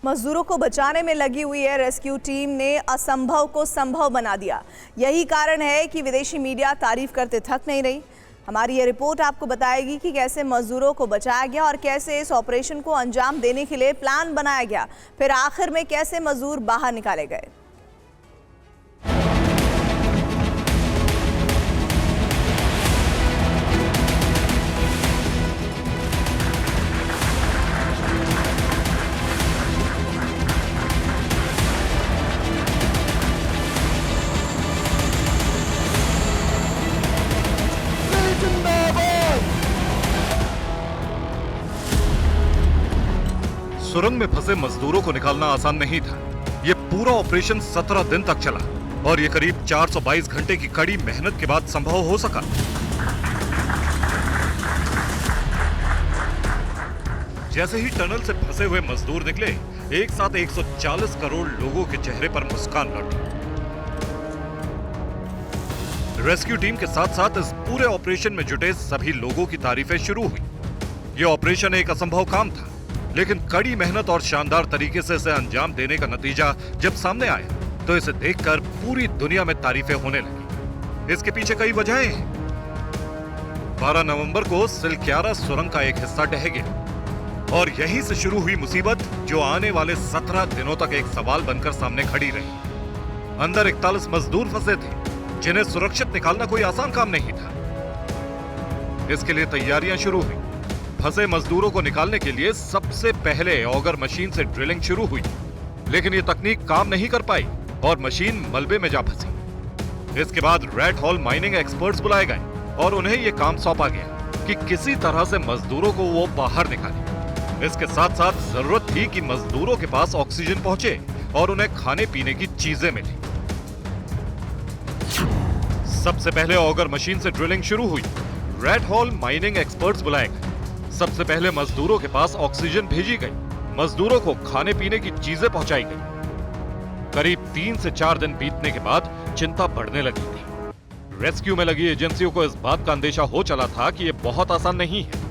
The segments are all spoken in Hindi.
मजदूरों को बचाने में लगी हुई है रेस्क्यू टीम ने असंभव को संभव बना दिया। यही कारण है कि विदेशी मीडिया तारीफ करते थक नहीं रही। हमारी ये रिपोर्ट आपको बताएगी कि कैसे मजदूरों को बचाया गया और कैसे इस ऑपरेशन को अंजाम देने के लिए प्लान बनाया गया, फिर आखिर में कैसे मजदूर बाहर निकाले गए। सुरंग में फंसे मजदूरों को निकालना आसान नहीं था। ये पूरा ऑपरेशन 17 दिन तक चला और ये करीब 422 घंटे की कड़ी मेहनत के बाद संभव हो सका। जैसे ही टनल से फंसे हुए मजदूर निकले, एक साथ 140 करोड़ लोगों के चेहरे पर मुस्कान लौटी। रेस्क्यू टीम के साथ साथ इस पूरे ऑपरेशन में जुटे सभी लोगों की तारीफें शुरू हुई। यह ऑपरेशन एक असंभव काम था, लेकिन कड़ी मेहनत और शानदार तरीके से इसे अंजाम देने का नतीजा जब सामने आया तो इसे देखकर पूरी दुनिया में तारीफें होने लगी। इसके पीछे कई वजहें हैं। 12 नवंबर को सिलक्यारा सुरंग का एक हिस्सा ढह गया और यहीं से शुरू हुई मुसीबत जो आने वाले 17 दिनों तक एक सवाल बनकर सामने खड़ी रही। अंदर 41 मजदूर फंसे थे जिन्हें सुरक्षित निकालना कोई आसान काम नहीं था। इसके लिए तैयारियां शुरू हुई। फंसे मजदूरों को निकालने के लिए सबसे पहले ऑगर मशीन से ड्रिलिंग शुरू हुई, लेकिन ये तकनीक काम नहीं कर पाई और मशीन मलबे में जा फंसी। इसके बाद रेड हॉल माइनिंग एक्सपर्ट्स बुलाए गए और उन्हें यह काम सौंपा गया कि किसी तरह से मजदूरों को वो बाहर निकाले। इसके साथ साथ जरूरत थी कि मजदूरों के पास ऑक्सीजन पहुंचे और उन्हें खाने पीने की चीजें मिली। सबसे पहले ऑगर मशीन से ड्रिलिंग शुरू हुई। रेड हॉल माइनिंग एक्सपर्ट्स बुलाए गए। सबसे पहले मजदूरों के पास ऑक्सीजन भेजी गई, मजदूरों को खाने पीने की चीजें पहुंचाई गई। करीब 3 से 4 दिन बीतने के बाद चिंता बढ़ने लगी थी। रेस्क्यू में लगी एजेंसियों को इस बात का अंदेशा हो चला था कि यह बहुत आसान नहीं है।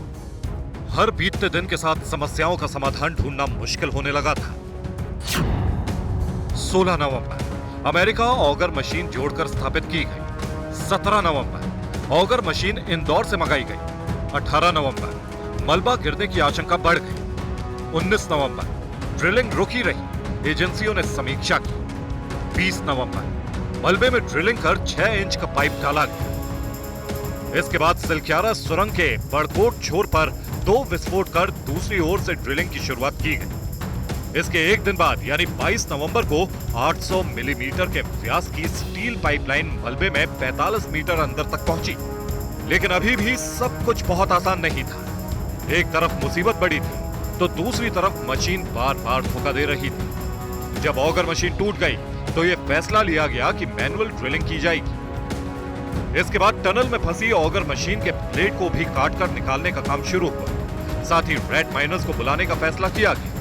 हर बीतते दिन के साथ समस्याओं का समाधान ढूंढना मुश्किल होने लगा था। 16 नवंबर अमेरिका ऑगर मशीन जोड़कर स्थापित की गई। 17 नवंबर ऑगर मशीन इंदौर से मंगाई गई। 18 नवंबर मलबा गिरने की आशंका बढ़ गई। 19 नवंबर ड्रिलिंग रुकी रही, एजेंसियों ने समीक्षा की। 20 नवंबर मलबे में ड्रिलिंग कर 6 इंच का पाइप डाला गया। इसके बाद सिलक्यारा सुरंग के बड़कोट छोर पर 2 विस्फोट कर दूसरी ओर से ड्रिलिंग की शुरुआत की गई। इसके एक दिन बाद यानी 22 नवंबर को 800 मिलीमीटर के व्यास की स्टील पाइपलाइन मलबे में 45 मीटर अंदर तक पहुंची। लेकिन अभी भी सब कुछ बहुत आसान नहीं था। एक तरफ मुसीबत बड़ी थी तो दूसरी तरफ मशीन बार बार धोखा दे रही थी। जब ऑगर मशीन टूट गई तो यह फैसला लिया गया कि मैनुअल ड्रिलिंग की जाएगी। इसके बाद टनल में फंसी ऑगर मशीन के ब्लेड को भी काटकर निकालने का काम शुरू हुआ। साथ ही रेड माइनर्स को बुलाने का फैसला किया गया।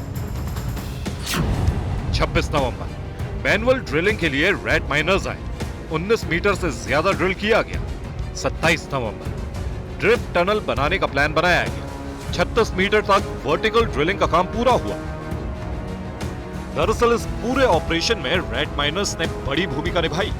26 नवंबर मैनुअल ड्रिलिंग के लिए रेड माइनर्स आए। 19 मीटर से ज्यादा ड्रिल किया गया। 27 नवंबर ड्रिफ्ट टनल बनाने का प्लान बनाया गया। 36 मीटर तक वर्टिकल ड्रिलिंग का काम पूरा हुआ। दरअसल इस पूरे ऑपरेशन में रेड माइनर्स ने बड़ी भूमिका निभाई।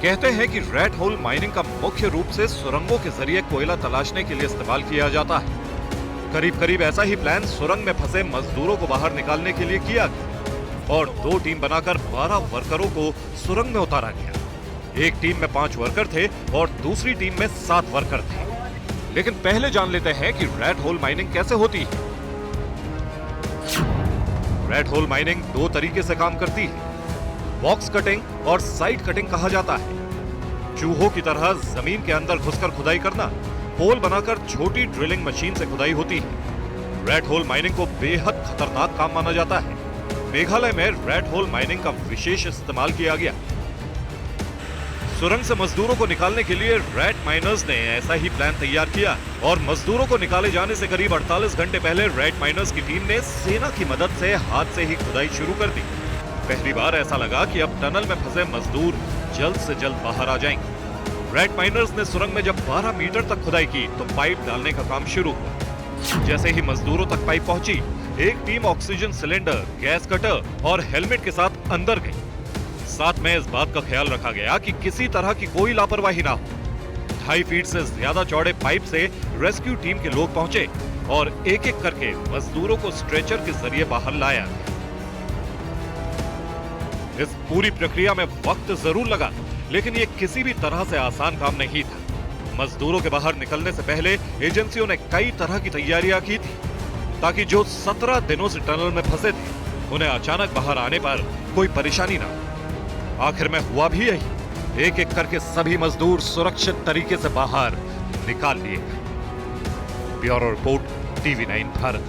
कहते हैं कि रेड होल माइनिंग का मुख्य रूप से सुरंगों के जरिए कोयला तलाशने के लिए इस्तेमाल किया जाता है। करीब करीब ऐसा ही प्लान सुरंग में फंसे मजदूरों को बाहर निकालने के लिए किया गया और 2 टीम बनाकर 12 वर्करों को सुरंग में उतारा गया। एक टीम में 5 वर्कर थे और दूसरी टीम में 7 वर्कर थे। लेकिन पहले जान लेते हैं कि रेड होल माइनिंग कैसे होती है। रेड होल माइनिंग 2 तरीके से काम करती है। बॉक्स कटिंग और साइड कटिंग कहा जाता है। चूहों की तरह जमीन के अंदर घुसकर खुदाई करना, पोल बनाकर छोटी ड्रिलिंग मशीन से खुदाई होती है। रेड होल माइनिंग को बेहद खतरनाक काम माना जाता है। मेघालय में रेड होल माइनिंग का विशेष इस्तेमाल किया गया। सुरंग से मजदूरों को निकालने के लिए रेड माइनर्स ने ऐसा ही प्लान तैयार किया और मजदूरों को निकाले जाने से करीब 48 घंटे पहले रेड माइनर्स की टीम ने सेना की मदद से हाथ से ही खुदाई शुरू कर दी। पहली बार ऐसा लगा कि अब टनल में फंसे मजदूर जल्द से जल्द बाहर आ जाएंगे। रेड माइनर्स ने सुरंग में जब 12 मीटर तक खुदाई की तो पाइप डालने का काम शुरू हुआ। जैसे ही मजदूरों तक पाइप पहुंची एक team oxygen cylinder, gas cutter और हेलमेट के साथ अंदर गई। साथ में इस बात का ख्याल रखा गया कि किसी तरह की कोई लापरवाही ना हो। 2.5 फीट से ज्यादा चौड़े पाइप से रेस्क्यू टीम के लोग पहुंचे और एक एक करके मजदूरों को स्ट्रेचर के जरिए बाहर लाया। इस पूरी प्रक्रिया में वक्त जरूर लगा, लेकिन ये किसी भी तरह से आसान काम नहीं था। मजदूरों के बाहर निकलने से पहले एजेंसियों ने कई तरह की तैयारियां की थी, ताकि जो 17 दिनों से टनल में फंसे थे, उन्हें अचानक बाहर आने पर कोई परेशानी ना हो। आखिर में हुआ भी यही। एक एक करके सभी मजदूर सुरक्षित तरीके से बाहर निकाल लिए गए। Bureau report, TV9 Bharat.